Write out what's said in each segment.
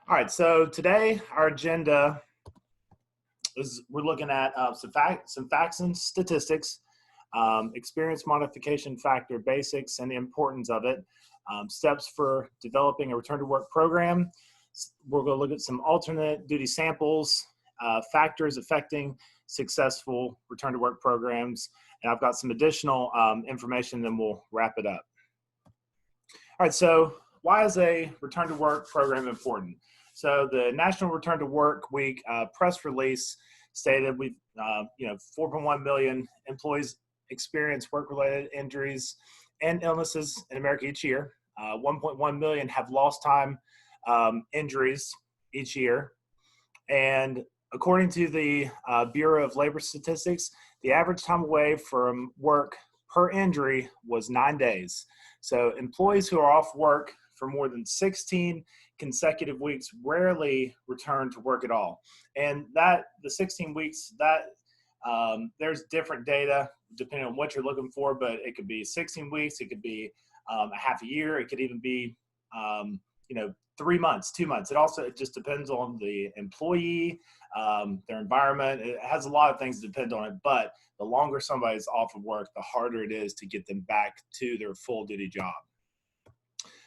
All right, so today our agenda is we're looking at some facts and statistics, experience modification factor basics and the importance of it, steps for developing a return to work program. We're going to look at some alternate duty samples, factors affecting successful return to work programs, and I've got some additional information, then we'll wrap it up. All right, so why is a return to work program important? So the National Return to Work Week press release stated 4.1 million employees experience work-related injuries and illnesses in America each year. 1.1 million have lost time injuries each year. And according to the Bureau of Labor Statistics, the average time away from work per injury was 9 days. So employees who are off work for more than 16 consecutive weeks rarely return to work at all. And that the 16 weeks, there's different data depending on what you're looking for, but it could be 16 weeks, it could be a half a year, it could even be 3 months, 2 months. It just depends on the employee, their environment. It has a lot of things that depend on it, but the longer somebody's off of work, the harder it is to get them back to their full duty job.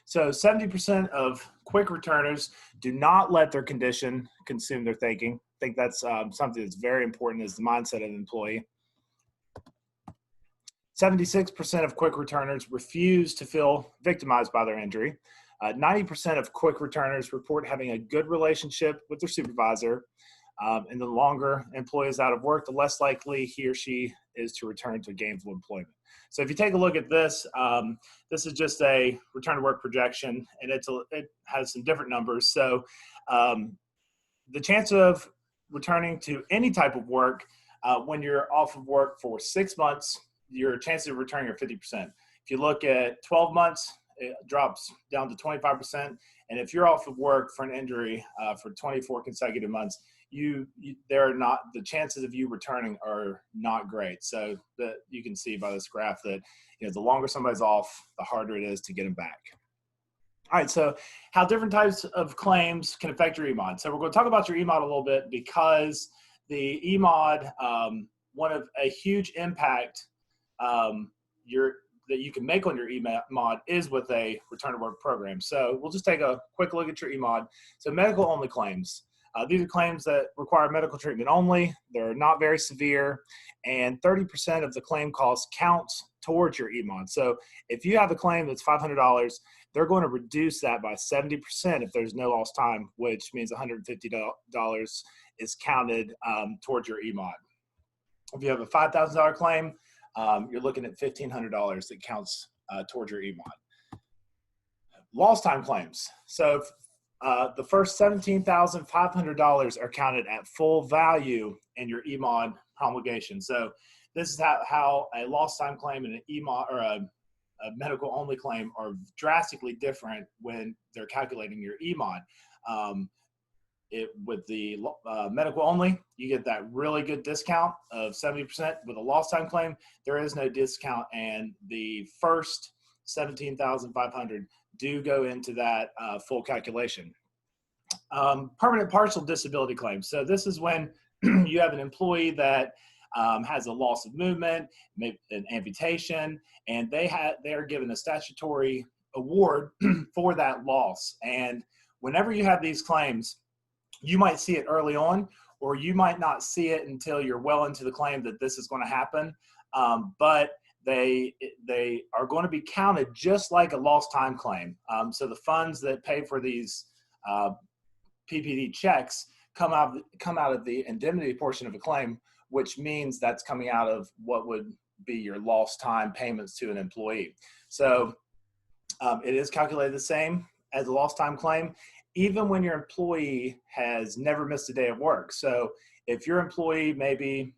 So 70% of quick returners do not let their condition consume their thinking. I think that's something that's very important, is the mindset of an employee. 76% of quick returners refuse to feel victimized by their injury. 90% of quick returners report having a good relationship with their supervisor. And the longer an employee is out of work, the less likely he or she is to return to gainful employment. So if you take a look at this, this is just a return to work projection, and it has some different numbers. So the chance of returning to any type of work when you're off of work for 6 months, your chances of returning are 50%. If you look at 12 months, it drops down to 25%. And if you're off of work for an injury for 24 consecutive months, the chances of you returning are not great. So you can see by this graph that the longer somebody's off, the harder it is to get them back. All right, so how different types of claims can affect your EMOD. So we're going to talk about your EMOD a little bit, because the EMOD, one of a huge impact that you can make on your EMOD is with a return to work program. So we'll just take a quick look at your EMOD. So medical only claims. These are claims that require medical treatment only. They're not very severe, and 30% of the claim cost counts towards your EMOD. So if you have a claim that's $500, they're going to reduce that by 70% if there's no lost time, which means $150 is counted towards your EMOD. If you have a $5,000 claim, you're looking at $1,500 that counts towards your EMOD. Lost time claims. So the first $17,500 are counted at full value in your EMOD promulgation. So this is how a lost time claim and an EMOD, or a medical only claim, are drastically different when they're calculating your EMOD. With the medical only, you get that really good discount of 70%. With a lost time claim, there is no discount, and the first $17,500 do go into that full calculation. Permanent partial disability claims. So this is when you have an employee that has a loss of movement, maybe an amputation, and they are given a statutory award for that loss. And whenever you have these claims, you might see it early on, or you might not see it until you're well into the claim that this is going to happen. But they are going to be counted just like a lost time claim. So the funds that pay for these PPD checks come out of the indemnity portion of a claim, which means that's coming out of what would be your lost time payments to an employee. So it is calculated the same as a lost time claim, even when your employee has never missed a day of work. So if your employee maybe,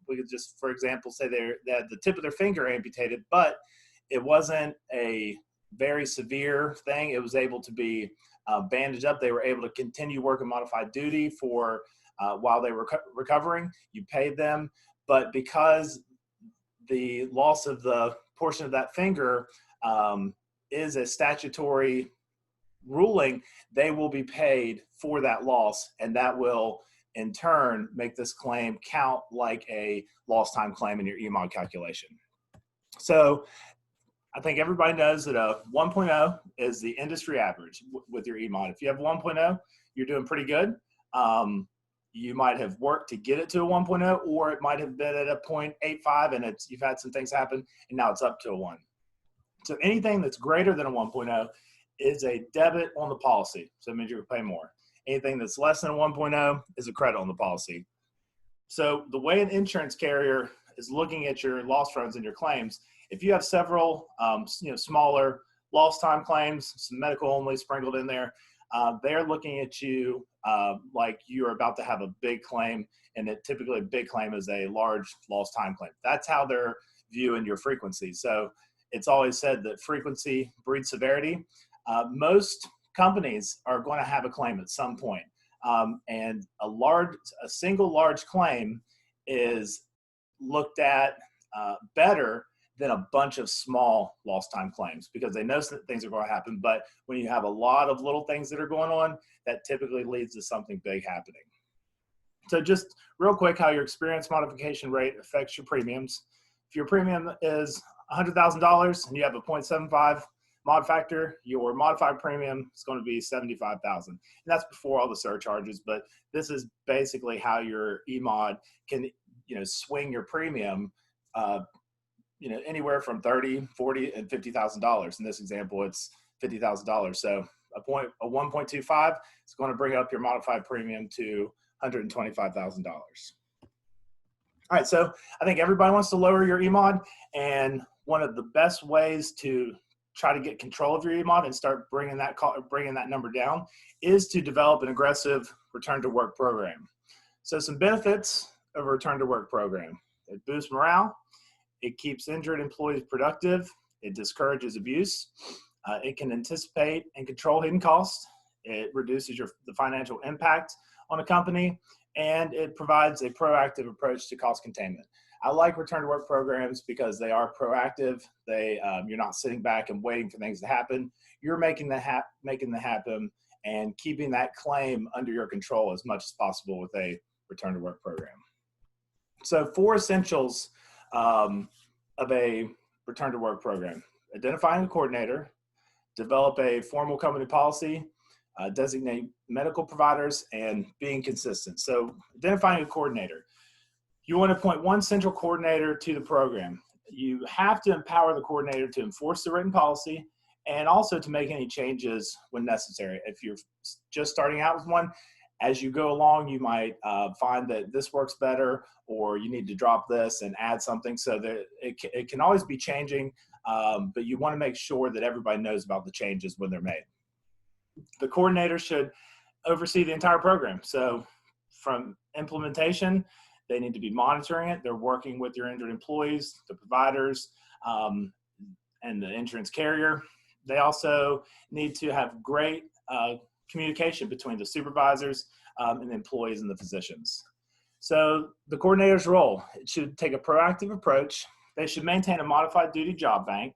we could just, for example, say they had the tip of their finger amputated, but it wasn't a very severe thing. It was able to be bandaged up. They were able to continue working modified duty for while they were recovering. You paid them, but because the loss of the portion of that finger is a statutory ruling, they will be paid for that loss, and that will in turn make this claim count like a lost time claim in your EMOD calculation. So I think everybody knows that a 1.0 is the industry average with your EMOD. If you have 1.0, you're doing pretty good. You might have worked to get it to a 1.0, or it might have been at a 0.85 and you've had some things happen and now it's up to a 1. So anything that's greater than a 1.0 is a debit on the policy. So it means you're going to pay more. Anything that's less than a 1.0 is a credit on the policy. So the way an insurance carrier is looking at your loss runs and your claims, if you have several smaller lost time claims, some medical only sprinkled in there, they're looking at you like you're about to have a big claim, and typically a big claim is a large lost time claim. That's how they're viewing your frequency. So it's always said that frequency breeds severity. Most companies are going to have a claim at some point. And a single large claim is looked at better than a bunch of small lost time claims, because they know that things are going to happen. But when you have a lot of little things that are going on, that typically leads to something big happening. So just real quick, how your experience modification rate affects your premiums. If your premium is $100,000 and you have a 0.75 mod factor, your modified premium is going to be $75,000. And that's before all the surcharges, but this is basically how your EMOD can, swing your premium, anywhere from $30,000, $40,000, and $50,000. In this example, it's $50,000. So a 1.25 is going to bring up your modified premium to $125,000. All right, so I think everybody wants to lower your EMOD, and one of the best ways to try to get control of your EMOD and start bringing that number down is to develop an aggressive return to work program. So some benefits of a return to work program: it boosts morale, it keeps injured employees productive, it discourages abuse, it can anticipate and control hidden costs, it reduces the financial impact on a company, and it provides a proactive approach to cost containment. I like return to work programs because they are proactive. You're not sitting back and waiting for things to happen. You're making them happen and keeping that claim under your control as much as possible with a return to work program. So 4 essentials of a return to work program: identifying a coordinator, develop a formal company policy, designate medical providers, and being consistent. So identifying a coordinator. You want to appoint one central coordinator to the program. You have to empower the coordinator to enforce the written policy and also to make any changes when necessary. If you're just starting out with one, as you go along, you might find that this works better, or you need to drop this and add something, so that it can always be changing, but you want to make sure that everybody knows about the changes when they're made. The coordinator should oversee the entire program. So from implementation, they need to be monitoring it. They're working with your injured employees, the providers, and the insurance carrier. They also need to have great communication between the supervisors and the employees and the physicians. So the coordinator's role: it should take a proactive approach. They should maintain a modified duty job bank.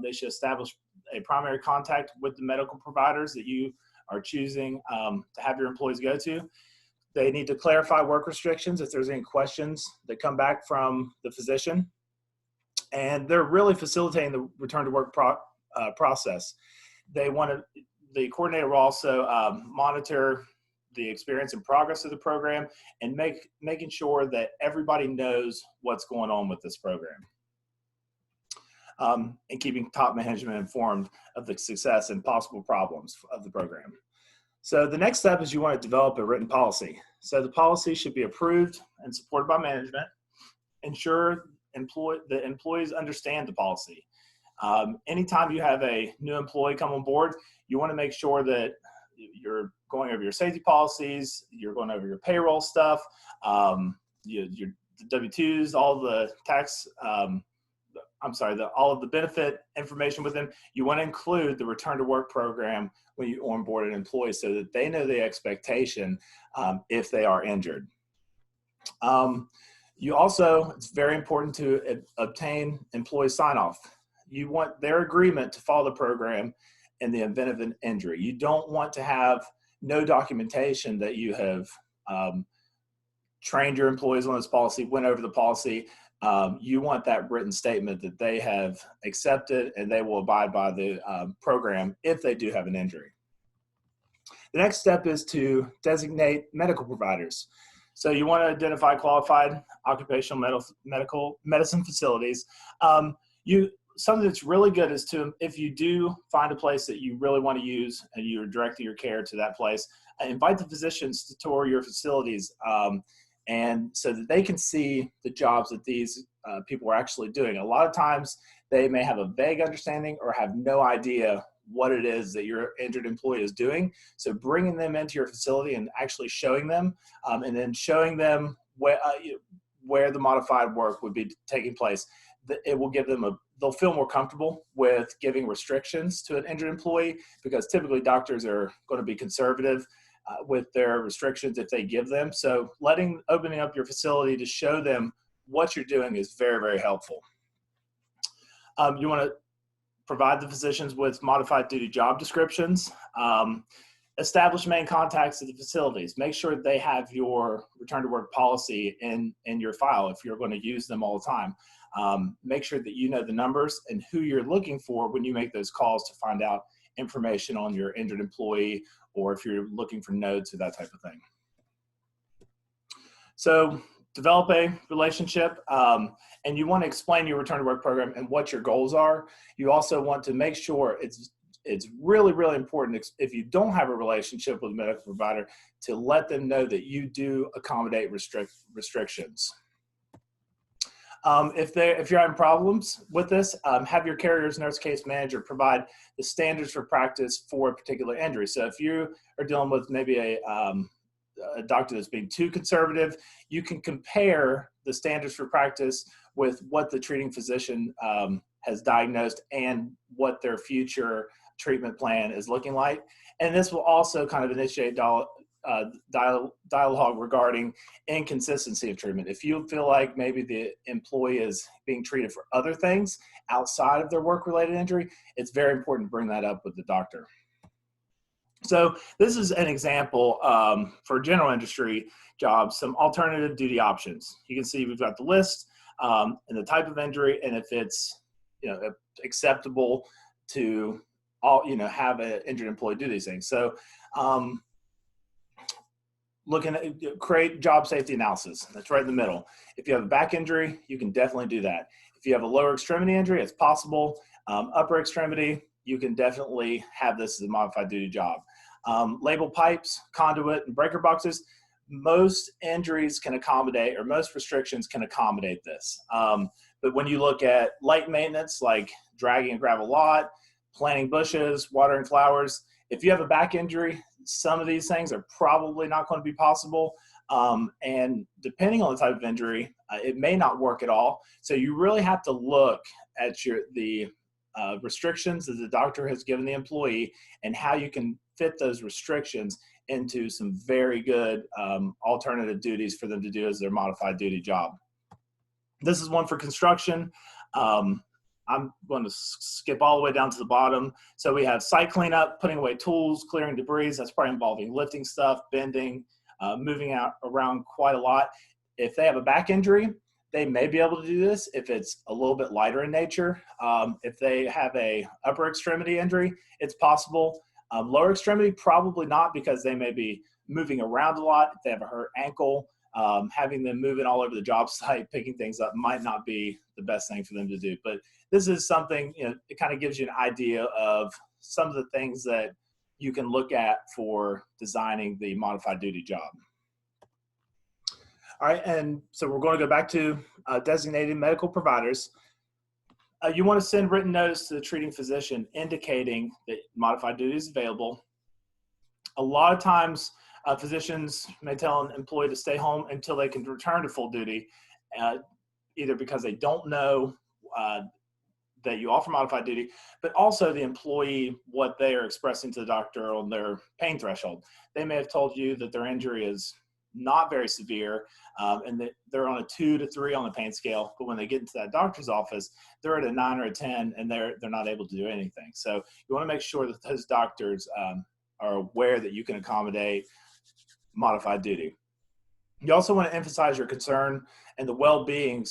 They should establish a primary contact with the medical providers that you are choosing to have your employees go to. They need to clarify work restrictions if there's any questions that come back from the physician. And they're really facilitating the return to work process. The coordinator will also monitor the experience and progress of the program and making sure that everybody knows what's going on with this program. And keeping top management informed of the success and possible problems of the program. So the next step is you want to develop a written policy. So the policy should be approved and supported by management. Ensure the employees understand the policy. Anytime you have a new employee come on board, you want to make sure that you're going over your safety policies, you're going over your payroll stuff, your W-2s, all the tax, all of the benefit information with them. You want to include the return to work program when you onboard an employee so that they know the expectation if they are injured. It's very important to obtain employee sign-off. You want their agreement to follow the program in the event of an injury. You don't want to have no documentation that you have trained your employees on this policy, went over the policy. You want that written statement that they have accepted and they will abide by the program if they do have an injury. The next step is to designate medical providers. So you want to identify qualified occupational medical medicine facilities. Something that's really good is to, if you do find a place that you really want to use and you're directing your care to that place, invite the physicians to tour your facilities, and so that they can see the jobs that these people are actually doing. A lot of times they may have a vague understanding or have no idea what it is that your injured employee is doing. So bringing them into your facility and actually showing them, and then showing them where the modified work would be taking place, it will give them they'll feel more comfortable with giving restrictions to an injured employee, because typically doctors are going to be conservative with their restrictions if they give them. So opening up your facility to show them what you're doing is very, very helpful. You want to provide the physicians with modified duty job descriptions. Establish main contacts at the facilities. Make sure they have your return to work policy in your file if you're going to use them all the time. Make sure that you know the numbers and who you're looking for when you make those calls to find out information on your injured employee, or if you're looking for notes or that type of thing. So develop a relationship, and you want to explain your return to work program and what your goals are. You also want to make sure it's really, really important, if you don't have a relationship with a medical provider, to let them know that you do accommodate restrictions. If you're having problems with this, have your carrier's nurse case manager provide the standards for practice for a particular injury. So if you are dealing with maybe a doctor that's being too conservative, you can compare the standards for practice with what the treating physician has diagnosed and what their future treatment plan is looking like. And this will also kind of initiate dialogue regarding inconsistency of treatment. If you feel like maybe the employee is being treated for other things outside of their work-related injury, it's very important to bring that up with the doctor. So this is an example for general industry jobs, some alternative duty options. You can see we've got the list and the type of injury, and if it's acceptable to have an injured employee do these things. So looking at create job safety analysis. That's right in the middle. If you have a back injury, you can definitely do that. If you have a lower extremity injury, it's possible. Upper extremity, you can definitely have this as a modified duty job. Label pipes, conduit, and breaker boxes. Most injuries can accommodate, or most restrictions can accommodate this. But when you look at light maintenance, like dragging a gravel lot, planting bushes, watering flowers, if you have a back injury, some of these things are probably not going to be possible. And depending on the type of injury, it may not work at all. So you really have to look at the restrictions that the doctor has given the employee and how you can fit those restrictions into some very good alternative duties for them to do as their modified duty job. This is one for construction. I'm going to skip all the way down to the bottom. So we have site cleanup, putting away tools, clearing debris. That's probably involving lifting stuff, bending, moving around quite a lot. If they have a back injury, they may be able to do this if it's a little bit lighter in nature. If they have a upper extremity injury, it's possible. Lower extremity, probably not, because they may be moving around a lot. If they have a hurt ankle, having them moving all over the job site, picking things up might not be the best thing for them to do. But this is something, it kind of gives you an idea of some of the things that you can look at for designing the modified duty job. All right, and so we're going to go back to designated medical providers. You want to send written notice to the treating physician indicating that modified duty is available. A lot of times, physicians may tell an employee to stay home until they can return to full duty, either because they don't know that you offer modified duty, but also the employee, what they are expressing to the doctor on their pain threshold. They may have told you that their injury is not very severe, and they're on a 2 to 3 on the pain scale. But when they get into that doctor's office, they're at a 9 or a 10, and they're not able to do anything. So you want to make sure that those doctors are aware that you can accommodate modified duty. You also want to emphasize your concern and the well-being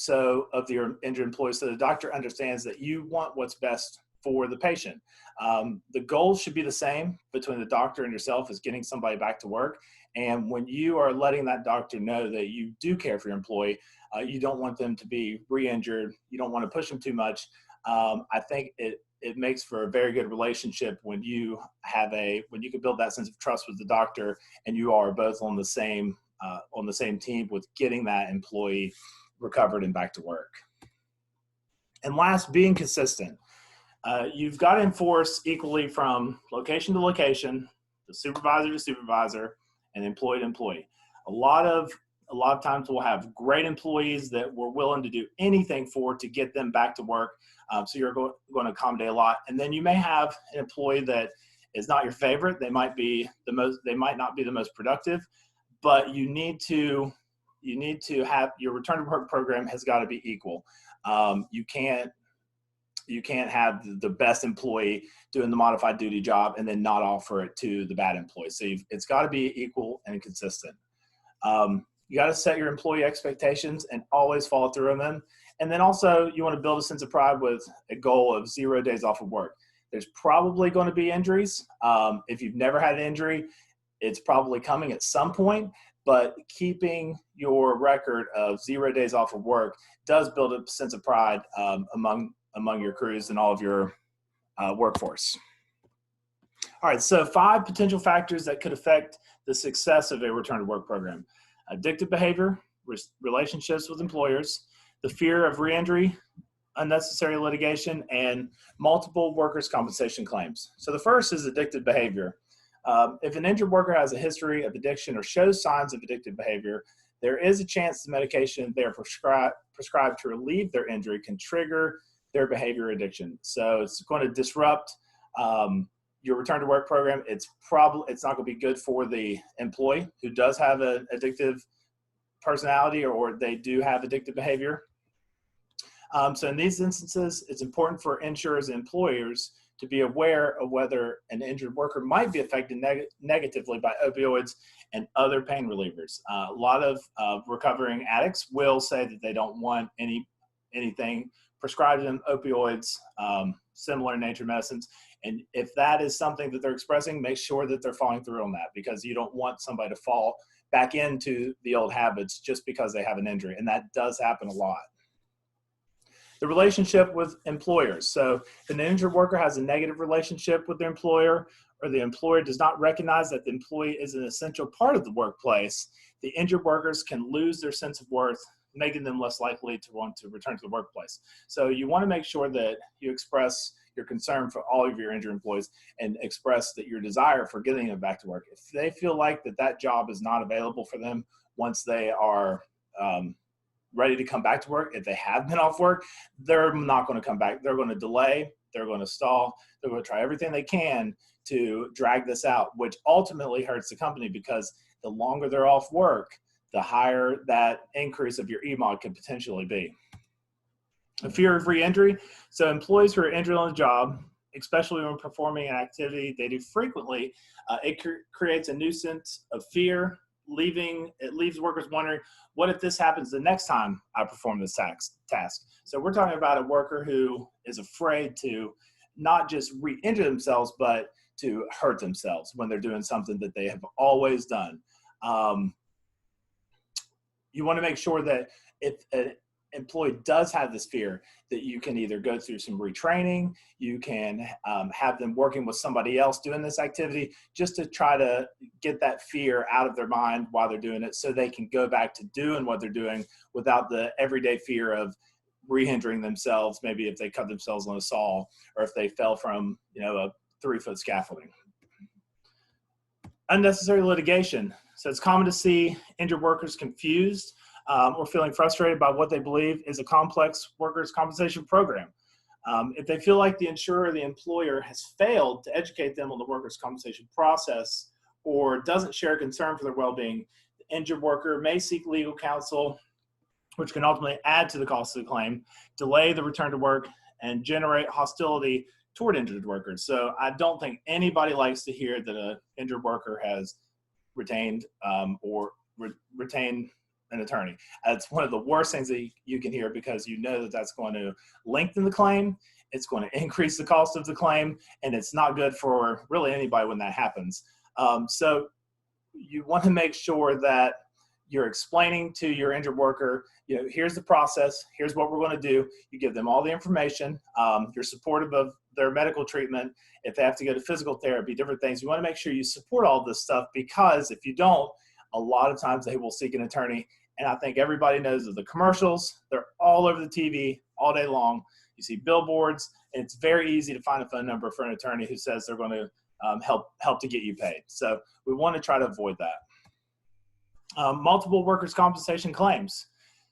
of your injured employee, so the doctor understands that you want what's best for the patient. The goals should be the same between the doctor and yourself, as getting somebody back to work. And when you are letting that doctor know that you do care for your employee, you don't want them to be re-injured. You don't want to push them too much. I think it makes for a very good relationship when you can build that sense of trust with the doctor, and you are both on the same team with getting that employee recovered and back to work. And last, being consistent. You've got to enforce equally from location to location, the supervisor to supervisor, and employee to employee. A lot of times we'll have great employees that we're willing to do anything for to get them back to work. So you're going to accommodate a lot. And then you may have an employee that is not your favorite. They might not be the most productive, but you need to have your return to work program has got to be equal. You can't have the best employee doing the modified duty job and then not offer it to the bad employee. So it's got to be equal and consistent. You got to set your employee expectations and always follow through on them. And then also you want to build a sense of pride with a goal of 0 days off of work. There's probably going to be injuries. If you've never had an injury, it's probably coming at some point, but keeping your record of 0 days off of work does build a sense of pride among your crews and all of your workforce. All right, so 5 potential factors that could affect the success of a return to work program: addictive behavior, relationships with employers, the fear of re-injury, unnecessary litigation, and multiple workers' compensation claims. So the first is addictive behavior. If an injured worker has a history of addiction or shows signs of addictive behavior, there is a chance the medication they are prescribed to relieve their injury can trigger their behavior addiction. So it's going to disrupt your return to work program. It's not going to be good for the employee who does have an addictive personality or they do have addictive behavior. So in these instances, it's important for insurers and employers to be aware of whether an injured worker might be affected negatively by opioids and other pain relievers. A lot of recovering addicts will say that they don't want anything prescribed them, opioids, similar nature medicines. And if that is something that they're expressing, make sure that they're following through on that, because you don't want somebody to fall back into the old habits just because they have an injury. And that does happen a lot. The relationship with employers. So if an injured worker has a negative relationship with their employer, or the employer does not recognize that the employee is an essential part of the workplace, the injured workers can lose their sense of worth, making them less likely to want to return to the workplace. So you want to make sure that you express your concern for all of your injured employees and express that your desire for getting them back to work. If they feel like that job is not available for them once they are ready to come back to work, if they have been off work, they're not going to come back. They're going to delay, they're going to stall, they're going to try everything they can to drag this out, which ultimately hurts the company, because the longer they're off work, the higher that increase of your EMOD could potentially be. A fear of re-injury. So employees who are injured on the job, especially when performing an activity they do frequently, it creates a nuisance of fear. It leaves workers wondering, what if this happens the next time I perform this task? So we're talking about a worker who is afraid to not just re-injure themselves, but to hurt themselves when they're doing something that they have always done. You want to make sure that if an employee does have this fear, that you can either go through some retraining, you can have them working with somebody else doing this activity, just to try to get that fear out of their mind while they're doing it, so they can go back to doing what they're doing without the everyday fear of re-injuring themselves, maybe if they cut themselves on a saw, or if they fell from a 3-foot scaffolding. Unnecessary litigation. So it's common to see injured workers confused or feeling frustrated by what they believe is a complex workers' compensation program. If they feel like the insurer or the employer has failed to educate them on the workers' compensation process, or doesn't share concern for their well-being, injured worker may seek legal counsel, which can ultimately add to the cost of the claim, delay the return to work, and generate hostility toward injured workers. So I don't think anybody likes to hear that an injured worker has retained retained an attorney. It's one of the worst things that you can hear, because you know that that's going to lengthen the claim, it's going to increase the cost of the claim, and it's not good for really anybody when that happens. So you want to make sure that you're explaining to your injured worker, here's the process, here's what we're going to do. You give them all the information. You're supportive of their medical treatment. If they have to go to physical therapy, different things, you want to make sure you support all this stuff, because if you don't, a lot of times they will seek an attorney. And I think everybody knows of the commercials. They're all over the TV all day long. You see billboards, and it's very easy to find a phone number for an attorney who says they're going to help to get you paid. So we want to try to avoid that. Multiple workers' compensation claims.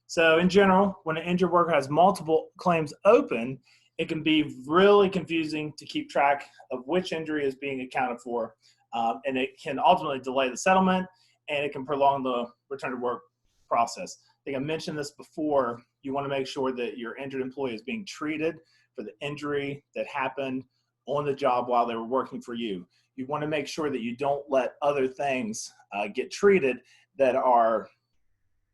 So in general, when an injured worker has multiple claims open, it can be really confusing to keep track of which injury is being accounted for, and it can ultimately delay the settlement, and it can prolong the return to work process. I think I mentioned this before. You want to make sure that your injured employee is being treated for the injury that happened on the job while they were working for you. You want to make sure that you don't let other things get treated that are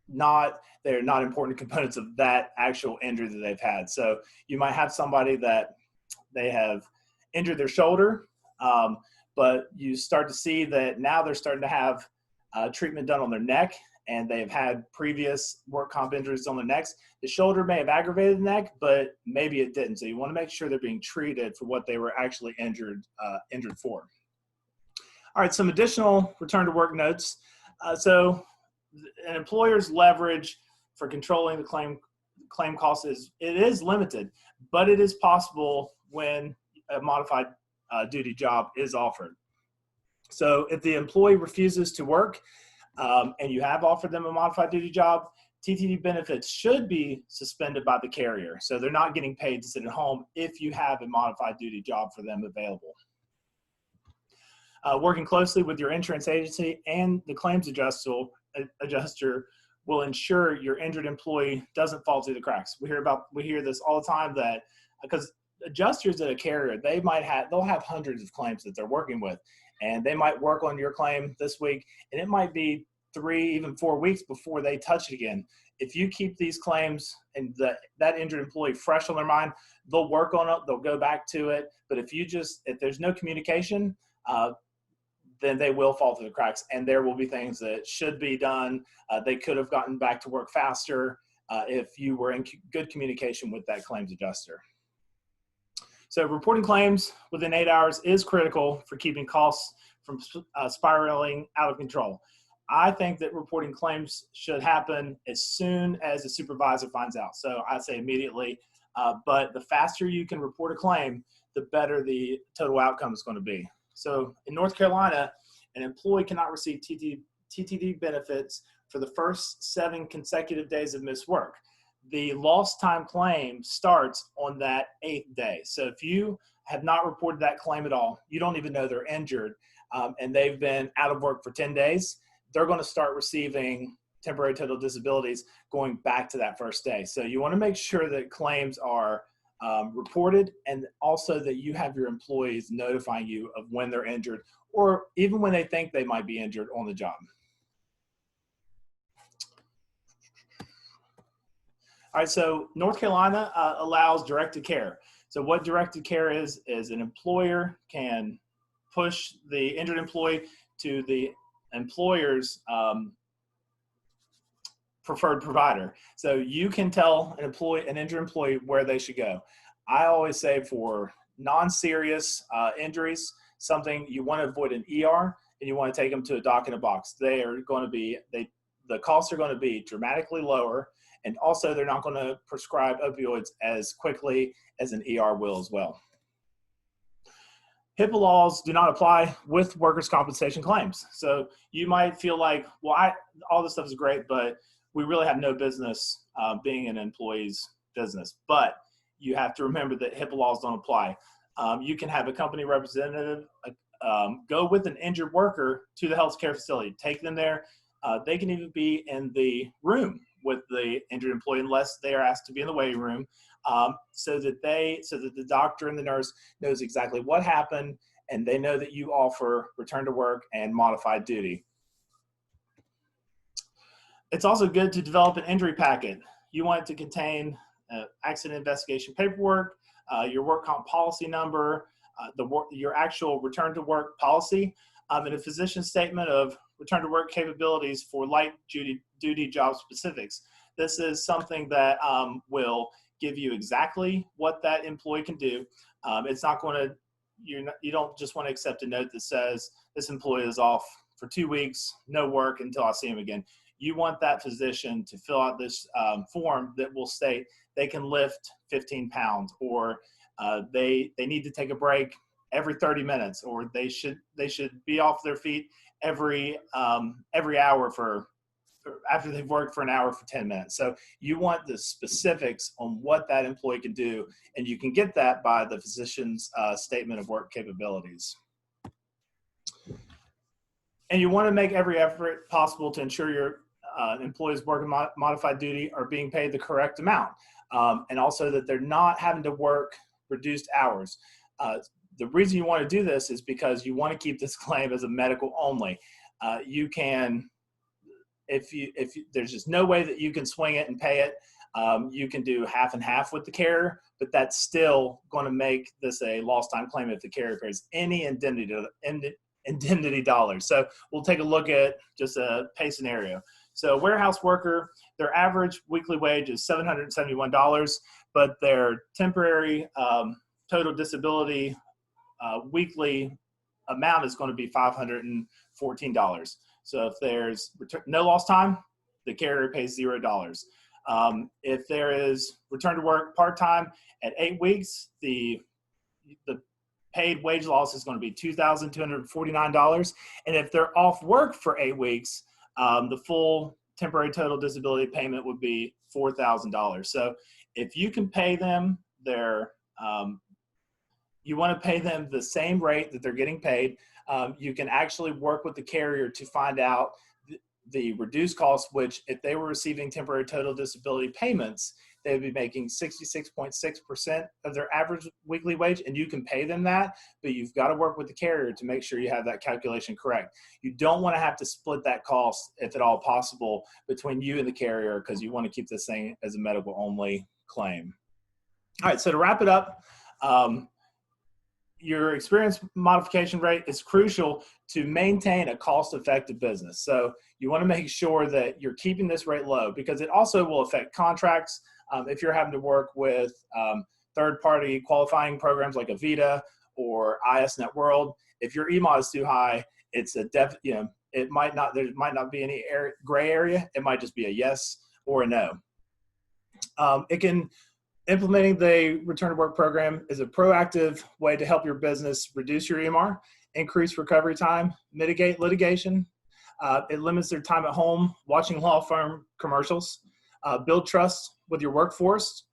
they're not important components of that actual injury that they've had. So you might have somebody that they have injured their shoulder, but you start to see that now they're starting to have treatment done on their neck, and they've had previous work comp injuries on their necks. The shoulder may have aggravated the neck, but maybe it didn't. So you want to make sure they're being treated for what they were actually injured for. All right, some additional return to work notes. So an employer's leverage for controlling the claim cost is limited, but it is possible when a modified duty job is offered. So if the employee refuses to work and you have offered them a modified duty job, TTD benefits should be suspended by the carrier. So they're not getting paid to sit at home if you have a modified duty job for them available. Working closely with your insurance agency and the claims adjuster will ensure your injured employee doesn't fall through the cracks. We hear this all the time, that because adjusters at a carrier, they'll have hundreds of claims that they're working with, and they might work on your claim this week, and it might be 3, even 4 weeks before they touch it again. If you keep these claims and that injured employee fresh on their mind, they'll work on it, they'll go back to it. But if there's no communication, then they will fall through the cracks, and there will be things that should be done. They could have gotten back to work faster if you were in good communication with that claims adjuster. So reporting claims within 8 hours is critical for keeping costs from spiraling out of control. I think that reporting claims should happen as soon as the supervisor finds out. So I say immediately, but the faster you can report a claim, the better the total outcome is going to be. So in North Carolina, an employee cannot receive TTD benefits for the first 7 consecutive days of missed work. The lost time claim starts on that 8th day. So if you have not reported that claim at all, you don't even know they're injured, and they've been out of work for 10 days, they're going to start receiving temporary total disabilities going back to that first day. So you want to make sure that claims are reported, and also that you have your employees notifying you of when they're injured, or even when they think they might be injured on the job. All right, so North Carolina allows directed care. So what directed care is an employer can push the injured employee to the employer's preferred provider. So you can tell an injured employee where they should go. I always say for non-serious injuries, something you want to avoid an ER, and you want to take them to a doc in a box. The costs are going to be dramatically lower, and also they're not going to prescribe opioids as quickly as an ER will as well. HIPAA laws do not apply with workers' compensation claims. So you might feel like, well, all this stuff is great, but we really have no business being an employee's business. But you have to remember that HIPAA laws don't apply. You can have a company representative go with an injured worker to the healthcare facility, take them there, They can even be in the room with the injured employee unless they are asked to be in the waiting room, so that the doctor and the nurse knows exactly what happened, and they know that you offer return to work and modified duty. It's also good to develop an injury packet. You want it to contain accident investigation paperwork, your work comp policy number, your actual return to work policy, and a physician statement of return to work capabilities for light duty job specifics. This is something that will give you exactly what that employee can do. It's not going to, you don't just want to accept a note that says this employee is off for 2 weeks, no work until I see him again. You want that physician to fill out this form that will state they can lift 15 pounds, or they need to take a break every 30 minutes, or they should be off their feet every hour after they've worked for an hour for 10 minutes. So you want the specifics on what that employee can do, and you can get that by the physician's statement of work capabilities. And you want to make every effort possible to ensure your employees working modified duty are being paid the correct amount, and also that they're not having to work reduced hours. The reason you want to do this is because you want to keep this claim as a medical only. You can, if there's just no way that you can swing it and pay it, you can do half and half with the carrier, but that's still going to make this a lost time claim if the carrier pays any indemnity dollars. So we'll take a look at just a pay scenario. So warehouse worker, their average weekly wage is $771, but their temporary total disability weekly amount is going to be $514. So if there's no lost time, the carrier pays $0. If there is return to work part-time at 8 weeks, the paid wage loss is going to be $2,249. And if they're off work for 8 weeks, the full temporary total disability payment would be $4,000. So if you can pay them you want to pay them the same rate that they're getting paid. You can actually work with the carrier to find out the reduced cost, which if they were receiving temporary total disability payments, they would be making 66.6% of their average weekly wage, and you can pay them that, but you've got to work with the carrier to make sure you have that calculation correct. You don't want to have to split that cost, if at all possible, between you and the carrier, because you want to keep this thing as a medical only claim. All right, so to wrap it up, your experience modification rate is crucial to maintain a cost-effective business. So you want to make sure that you're keeping this rate low, because it also will affect contracts. If you're having to work with third-party qualifying programs like Avita or ISNet World, if your EMOD is too high, it's a there might not be any gray area. It might just be a yes or a no. Implementing the return to work program is a proactive way to help your business reduce your EMR, increase recovery time, mitigate litigation. It limits their time at home watching law firm commercials, build trust with your workforce.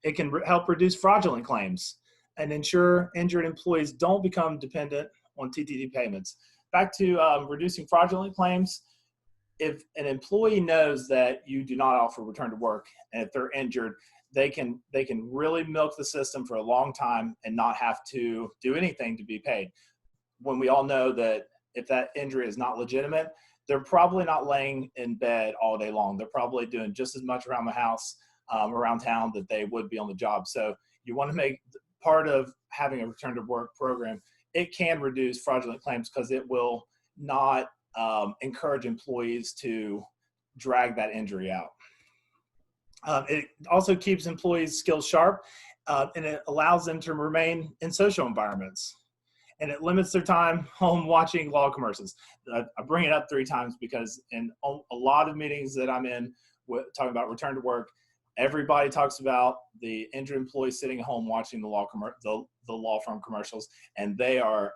It can help reduce fraudulent claims and ensure injured employees don't become dependent on TTD payments. Back to reducing fraudulent claims. If an employee knows that you do not offer return to work, and if they're injured, they can really milk the system for a long time and not have to do anything to be paid. When we all know that if that injury is not legitimate, they're probably not laying in bed all day long. They're probably doing just as much around the house, around town, that they would be on the job. So you want to make part of having a return to work program, it can reduce fraudulent claims because it will not encourage employees to drag that injury out. It also keeps employees' skills sharp, and it allows them to remain in social environments. And it limits their time home watching law commercials. I bring it up 3 times because in a lot of meetings that I'm in talking about return to work, everybody talks about the injured employee sitting at home watching the law firm commercials, and they are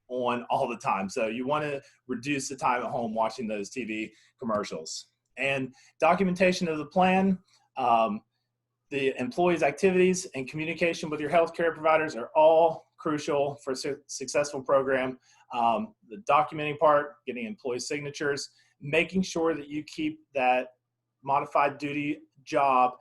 on all the time. So you want to reduce the time at home watching those TV commercials. And documentation of the plan, the employee's activities and communication with your healthcare providers are all crucial for a successful program. The documenting part, getting employee signatures, making sure that you keep that modified duty job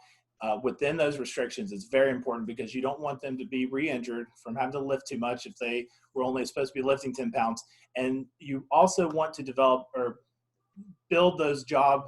within those restrictions is very important, because you don't want them to be re-injured from having to lift too much if they were only supposed to be lifting 10 pounds. And you also want to develop or build those job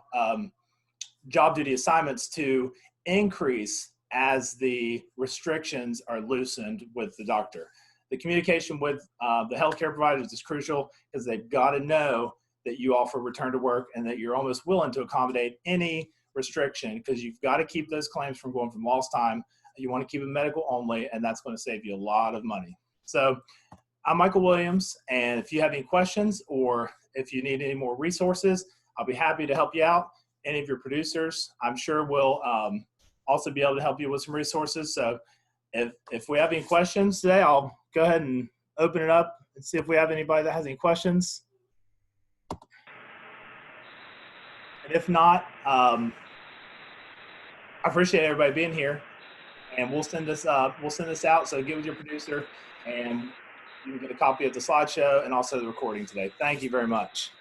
duty assignments to increase as the restrictions are loosened with the doctor. The communication with the healthcare providers is crucial, because they've got to know that you offer return to work and that you're almost willing to accommodate any restriction, because you've got to keep those claims from going from lost time. You want to keep it medical only, and that's going to save you a lot of money. So I'm Michael Williams, and if you have any questions or if you need any more resources, I'll be happy to help you out. Any of your producers, I'm sure, will also be able to help you with some resources. So if we have any questions today, I'll go ahead and open it up and see if we have anybody that has any questions. And if not, I appreciate everybody being here, and we'll send this out. So get with your producer, and you can get a copy of the slideshow and also the recording today. Thank you very much.